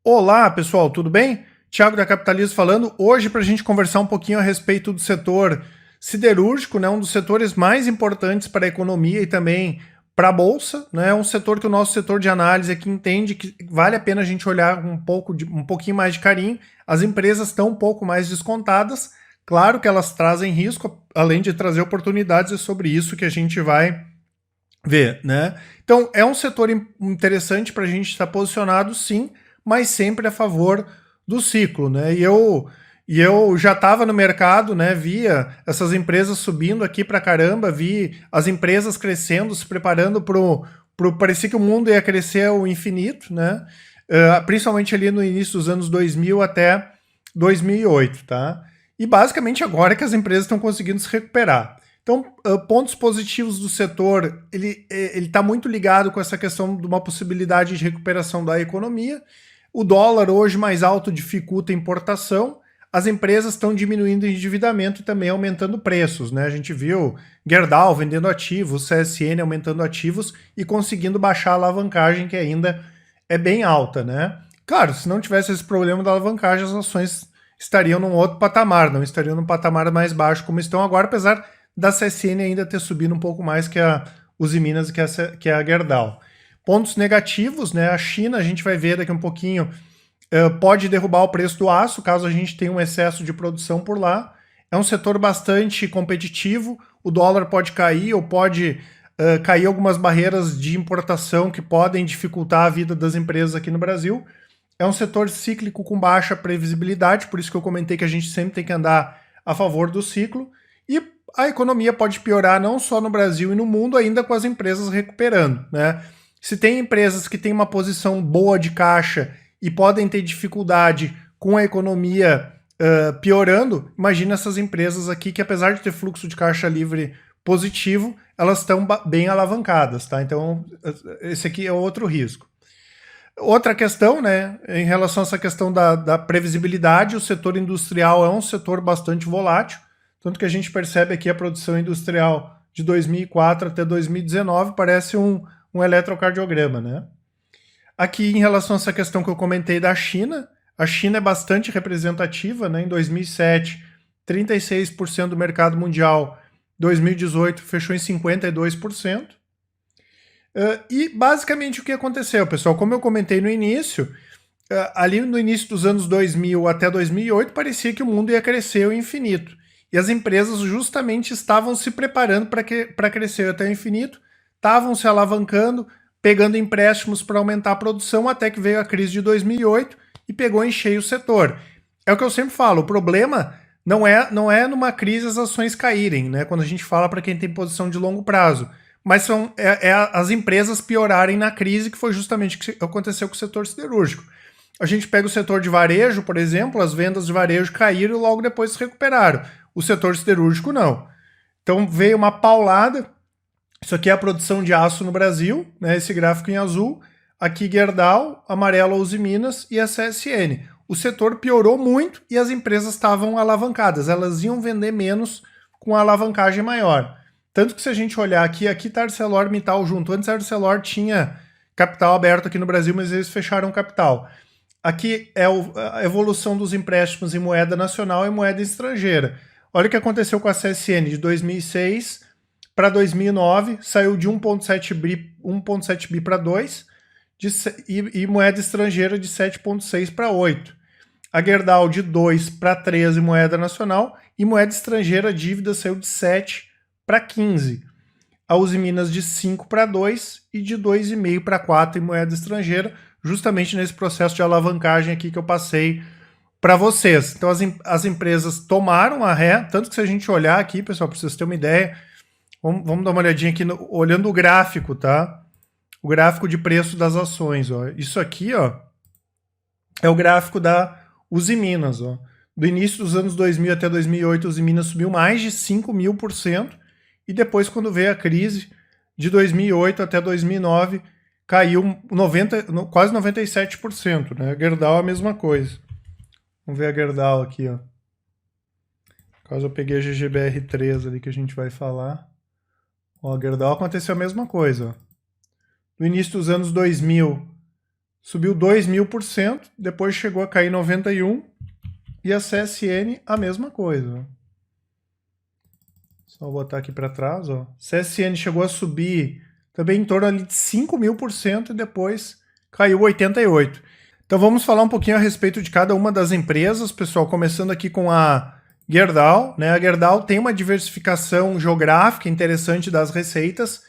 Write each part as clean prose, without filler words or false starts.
Olá, pessoal, tudo bem? Thiago da Capitalismo falando. Hoje para a gente conversar um pouquinho a respeito do setor siderúrgico, né? Um dos setores mais importantes para a economia e também para a Bolsa, né? É um setor que o nosso setor de análise aqui entende que vale a pena a gente olhar um pouquinho mais de carinho. As empresas estão um pouco mais descontadas. Claro que elas trazem risco, além de trazer oportunidades, é sobre isso que a gente vai ver, né? Então, é um setor interessante para a gente estar posicionado, sim, mas sempre a favor do ciclo, né? E eu já estava no mercado, né? Via essas empresas subindo aqui para caramba, vi as empresas crescendo, se preparando parecia que o mundo ia crescer ao infinito, né? Principalmente ali no início dos anos 2000 até 2008, tá? E basicamente agora é que as empresas estão conseguindo se recuperar. Então, pontos positivos do setor, ele está muito ligado com essa questão de uma possibilidade de recuperação da economia. O dólar hoje mais alto dificulta a importação. As empresas estão diminuindo o endividamento e também aumentando preços, né? A gente viu Gerdau vendendo ativos, CSN aumentando ativos e conseguindo baixar a alavancagem, que ainda é bem alta, né? Claro, se não tivesse esse problema da alavancagem, as ações estariam num outro patamar, não estariam num patamar mais baixo como estão agora, apesar da CSN ainda ter subido um pouco mais que a Usiminas e que a Gerdau. Pontos negativos, né? A China, a gente vai ver daqui um pouquinho, pode derrubar o preço do aço, caso a gente tenha um excesso de produção por lá. É um setor bastante competitivo, o dólar pode cair ou pode cair algumas barreiras de importação que podem dificultar a vida das empresas aqui no Brasil. É um setor cíclico com baixa previsibilidade, por isso que eu comentei que a gente sempre tem que andar a favor do ciclo. E a economia pode piorar não só no Brasil e no mundo, ainda com as empresas recuperando, né? Se tem empresas que têm uma posição boa de caixa e podem ter dificuldade com a economia piorando, imagina essas empresas aqui que, apesar de ter fluxo de caixa livre positivo, elas estão bem alavancadas, tá? Então, esse aqui é outro risco. Outra questão, né, em relação a essa questão da previsibilidade, o setor industrial é um setor bastante volátil, tanto que a gente percebe aqui a produção industrial de 2004 até 2019 parece um eletrocardiograma, né? Aqui, em relação a essa questão que eu comentei da China, a China é bastante representativa, né? Em 2007, 36% do mercado mundial, 2018 fechou em 52%. E basicamente o que aconteceu, pessoal, como eu comentei no início, ali no início dos anos 2000 até 2008, parecia que o mundo ia crescer ao infinito. E as empresas justamente estavam se preparando para crescer até o infinito, estavam se alavancando, pegando empréstimos para aumentar a produção, até que veio a crise de 2008 e pegou em cheio o setor. É o que eu sempre falo, o problema não é numa crise as ações caírem, né? Quando a gente fala para quem tem posição de longo prazo, mas as empresas piorarem na crise, que foi justamente o que aconteceu com o setor siderúrgico. A gente pega o setor de varejo, por exemplo, as vendas de varejo caíram e logo depois se recuperaram. O setor siderúrgico não. Então veio uma paulada. Isso aqui é a produção de aço no Brasil, né? Esse gráfico em azul. Aqui Gerdau, amarelo Usiminas e a CSN. O setor piorou muito e as empresas estavam alavancadas. Elas iam vender menos com a alavancagem maior. Tanto que se a gente olhar aqui está a ArcelorMittal junto. Antes a Arcelor tinha capital aberto aqui no Brasil, mas eles fecharam capital. Aqui é a evolução dos empréstimos em moeda nacional e moeda estrangeira. Olha o que aconteceu com a CSN de 2006 para 2009, saiu de 1,7 bi para 2 e moeda estrangeira de 7,6 para 8. A Gerdau de 2 para 13 moeda nacional e moeda estrangeira, a dívida saiu de 7 para 15. A Usiminas de 5 para 2 e de 2,5 para 4 em moeda estrangeira, justamente nesse processo de alavancagem aqui que eu passei para vocês. Então as empresas tomaram a ré, tanto que se a gente olhar aqui, pessoal, para vocês terem uma ideia, vamos dar uma olhadinha aqui, olhando o gráfico, tá? O gráfico de preço das ações, ó. Isso aqui, ó, é o gráfico da Usiminas, ó. Do início dos anos 2000 até 2008, a Usiminas subiu mais de 5.000%, e depois, quando veio a crise, de 2008 até 2009, caiu quase 97%, né? A Gerdau é a mesma coisa. Vamos ver a Gerdau aqui, ó. Caso eu peguei a GGBR3 ali que a gente vai falar. Ó, a Gerdau aconteceu a mesma coisa, ó. No início dos anos 2000, subiu 2.000%, depois chegou a cair 91%, e a CSN a mesma coisa. Só vou botar aqui para trás, ó. CSN chegou a subir também em torno ali de 5.000% e depois caiu 88%. Então vamos falar um pouquinho a respeito de cada uma das empresas, pessoal, começando aqui com a Gerdau, né? A Gerdau tem uma diversificação geográfica interessante das receitas,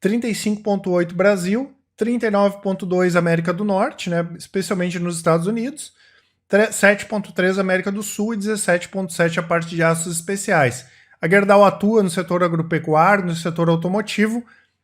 35,8% Brasil, 39,2% América do Norte, né? Especialmente nos Estados Unidos, 7,3% América do Sul e 17,7% a parte de aços especiais. A Gerdau atua no setor agropecuário, no setor automotivo,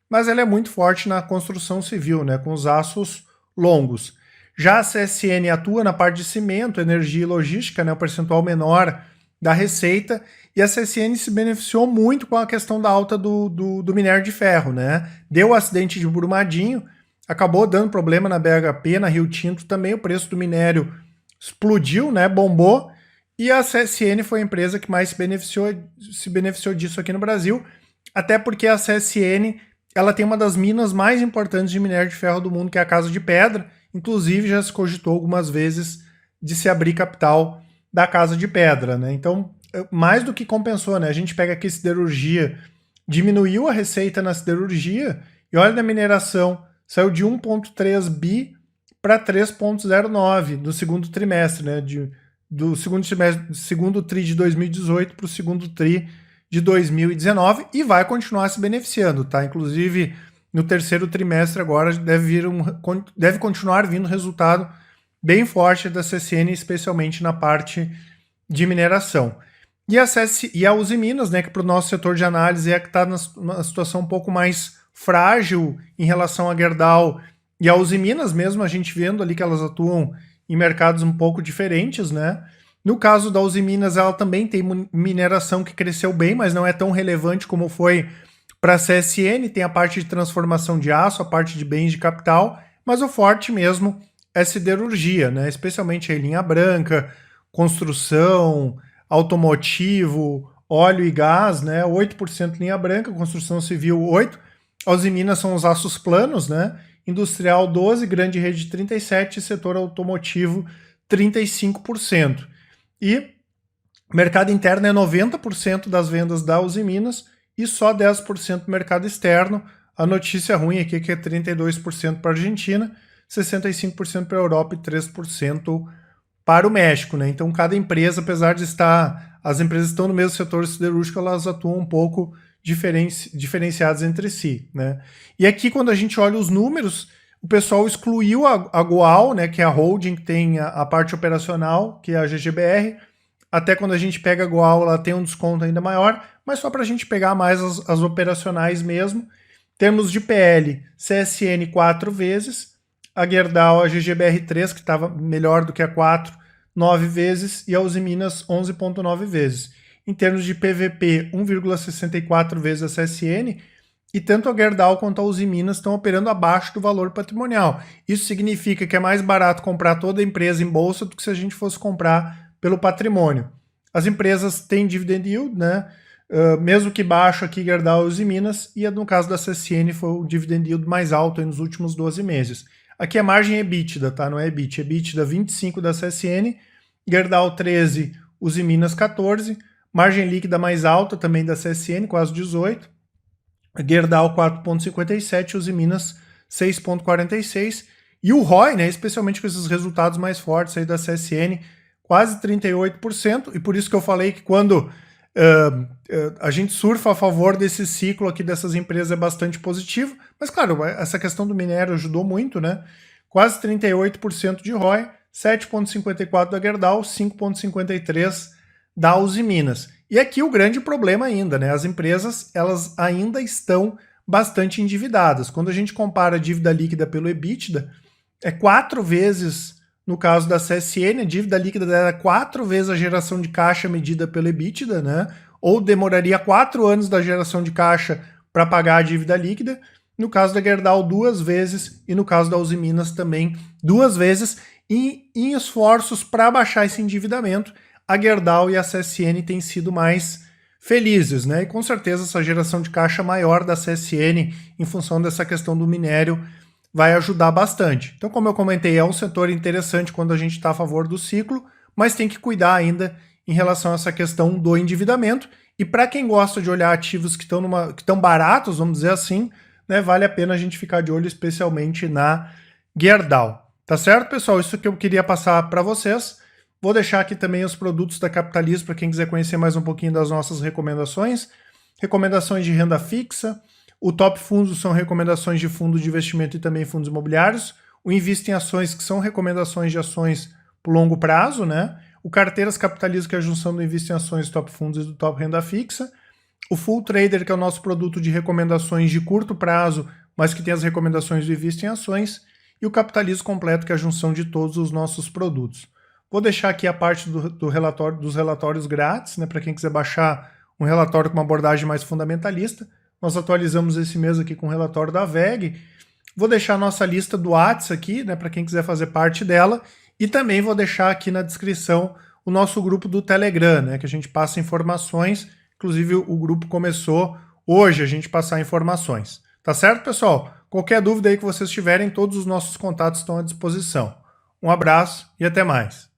mas ela é muito forte na construção civil, né? Com os aços longos. Já a CSN atua na parte de cimento, energia e logística, né, um percentual menor da receita, e a CSN se beneficiou muito com a questão da alta do minério de ferro, né? Deu o acidente de Brumadinho, acabou dando problema na BHP, na Rio Tinto também, o preço do minério explodiu, né, bombou, e a CSN foi a empresa que mais se beneficiou disso aqui no Brasil, até porque a CSN ela tem uma das minas mais importantes de minério de ferro do mundo, que é a Casa de Pedra. Inclusive, já se cogitou algumas vezes de se abrir capital da Casa de Pedra, né? Então, mais do que compensou, né? A gente pega aqui siderurgia, diminuiu a receita na siderurgia, e olha na mineração, saiu de 1,3 bi para 3,09 no segundo trimestre, né? Do segundo tri de 2018 para o segundo tri de 2019, e vai continuar se beneficiando, tá? Inclusive, no terceiro trimestre agora deve continuar vindo resultado bem forte da CSN, especialmente na parte de mineração. E a Uzi Minas, né, que para o nosso setor de análise é que está numa situação um pouco mais frágil em relação a Gerdau e a Uzi Minas mesmo, a gente vendo ali que elas atuam em mercados um pouco diferentes, né? No caso da Uzi Minas, ela também tem mineração que cresceu bem, mas não é tão relevante como foi para a CSN, tem a parte de transformação de aço, a parte de bens de capital, mas o forte mesmo é siderurgia, né? Especialmente a linha branca, construção, automotivo, óleo e gás, né? 8% linha branca, construção civil 8%, a Uzi Minas são os aços planos, né? Industrial 12%, grande rede 37%, setor automotivo 35%. E mercado interno é 90% das vendas da Uzi Minas e só 10% do mercado externo. A notícia ruim aqui é que é 32% para a Argentina, 65% para a Europa e 3% para o México, né? Então cada empresa, apesar de as empresas estão no mesmo setor siderúrgico, elas atuam um pouco diferenciadas entre si, né? E aqui quando a gente olha os números, o pessoal excluiu a Goal, né, que é a holding que tem a parte operacional, que é a GGBR. Até quando a gente pega a Goal, ela tem um desconto ainda maior, mas só para a gente pegar mais as operacionais mesmo. Temos de PL, CSN 4 vezes, a Gerdau, a GGBR 3, que estava melhor do que a 4, 9 vezes, e a Uzi Minas 11,9 vezes. Em termos de PVP, 1,64 vezes a CSN, e tanto a Gerdau quanto a Uzi Minas estão operando abaixo do valor patrimonial. Isso significa que é mais barato comprar toda a empresa em bolsa do que se a gente fosse comprar pelo patrimônio. As empresas têm dividend yield, né? Mesmo que baixo aqui, Gerdau e Uzi Minas, e no caso da CSN foi o dividend yield mais alto nos últimos 12 meses. Aqui a margem é EBITDA, tá? Não é EBIT. EBITDA 25 da CSN, Gerdau 13, Uzi Minas 14, margem líquida mais alta também da CSN, quase 18, Gerdau 4,57, Uzi Minas 6,46, e o ROI, né, especialmente com esses resultados mais fortes aí da CSN, quase 38%, e por isso que eu falei que quando a gente surfa a favor desse ciclo aqui dessas empresas é bastante positivo, mas claro, essa questão do minério ajudou muito, né? Quase 38% de ROI, 7,54 da Gerdau, 5,53 da Uzi Minas. E aqui o grande problema ainda, né? As empresas, elas ainda estão bastante endividadas. Quando a gente compara a dívida líquida pelo EBITDA, é 4 vezes, no caso da CSN, a dívida líquida dela é 4 vezes a geração de caixa medida pelo EBITDA, né? Ou demoraria 4 anos da geração de caixa para pagar a dívida líquida. No caso da Gerdau, 2 vezes, e no caso da Uzi Minas também 2 vezes, e em esforços para baixar esse endividamento, a Gerdau e a CSN têm sido mais felizes, né? E com certeza essa geração de caixa maior da CSN, em função dessa questão do minério, vai ajudar bastante. Então, como eu comentei, é um setor interessante quando a gente está a favor do ciclo, mas tem que cuidar ainda em relação a essa questão do endividamento. E para quem gosta de olhar ativos que estão baratos, vamos dizer assim, né, vale a pena a gente ficar de olho especialmente na Gerdau. Tá certo, pessoal? Isso que eu queria passar para vocês. Vou deixar aqui também os produtos da Capitalismo para quem quiser conhecer mais um pouquinho das nossas recomendações. Recomendações de renda fixa. O Top Fundos são recomendações de fundos de investimento e também fundos imobiliários. O Invista em Ações, que são recomendações de ações por longo prazo, né? O Carteiras Capitalismo, que é a junção do Invista em Ações, Top Fundos e do Top Renda Fixa. O Full Trader, que é o nosso produto de recomendações de curto prazo, mas que tem as recomendações do Invista em Ações. E o Capitalismo Completo, que é a junção de todos os nossos produtos. Vou deixar aqui a parte dos relatórios grátis, né, para quem quiser baixar um relatório com uma abordagem mais fundamentalista. Nós atualizamos esse mês aqui com o relatório da VEG. Vou deixar a nossa lista do WhatsApp aqui, né, para quem quiser fazer parte dela. E também vou deixar aqui na descrição o nosso grupo do Telegram, né, que a gente passa informações. Inclusive, o grupo começou hoje a gente passar informações. Tá certo, pessoal? Qualquer dúvida aí que vocês tiverem, todos os nossos contatos estão à disposição. Um abraço e até mais.